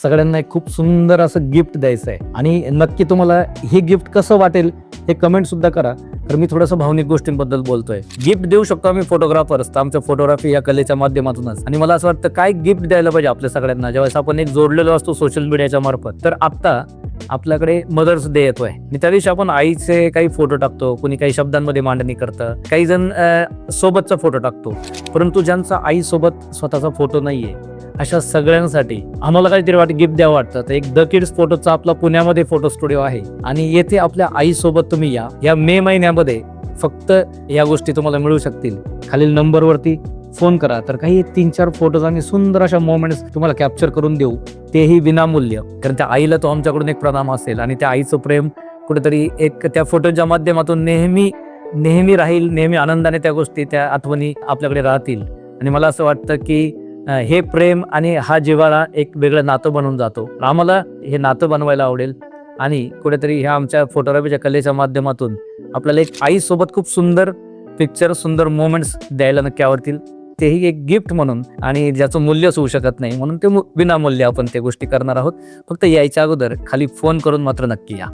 सगळ्यांना एक खूप सुंदर असं गिफ्ट द्यायचं आहे आणि नक्की तुम्हाला हे गिफ्ट कसं वाटेल हे कमेंट सुद्धा करा. तर मी थोडंसं भावनिक गोष्टींबद्दल बोलतोय. गिफ्ट देऊ शकतो आम्ही फोटोग्राफर्स, तर आमच्या फोटोग्राफी या कलेच्या माध्यमातूनच. आणि मला असं वाटतं काय गिफ्ट द्यायला पाहिजे आपल्या सगळ्यांना ज्यावेळेस आपण एक जोडलेलो असतो सोशल मीडियाच्या मार्फत. तर आता आपल्याकडे मदर्स डे येतोय आणि त्या दिवशी आपण आईचे काही फोटो टाकतो, कुणी काही शब्दांमध्ये मांडणी करतं, काही जण सोबतचा फोटो टाकतो. परंतु ज्यांचा आई सोबत स्वतःचा फोटो नाहीये अशा सगळ्यांसाठी आम्हाला काहीतरी गिफ्ट द्यावं वाटतं. तर एक द किड्स फोटोचा आपला पुण्यामध्ये फोटो स्टुडिओ आहे आणि येथे आपल्या आईसोबत तुम्ही या मे महिन्यामध्ये फक्त या गोष्टी तुम्हाला मिळू शकतील. खालील नंबरवरती फोन करा. तर काही 3-4 फोटोज आणि सुंदर अशा मोमेंट्स तुम्हाला कॅप्चर करून देऊ, तेही विनामूल्य. कारण त्या आईला तो आमच्याकडून एक प्रणाम असेल आणि त्या आईचं प्रेम कुठेतरी एक त्या फोटोच्या माध्यमातून नेहमी राहील. नेहमी आनंदाने त्या गोष्टी, त्या आठवणी आपल्याकडे राहतील. आणि मला असं वाटतं की हे प्रेम आणि हा जिव्हाळा एक वेगळं नातं बनून जातो. आम्हाला हे नातं बनवायला आवडेल आणि कुठेतरी ह्या आमच्या फोटोग्राफीच्या कलेच्या माध्यमातून आपल्याला एक आईसोबत खूप सुंदर पिक्चर, सुंदर मोमेंट्स द्यायला नक्की आवडतील, तेही एक गिफ्ट म्हणून. आणि ज्याचं मूल्यच होऊ शकत नाही म्हणून ते विनामूल्य आपण त्या गोष्टी करणार आहोत. फक्त यायच्या अगोदर खाली फोन करून मात्र नक्की या.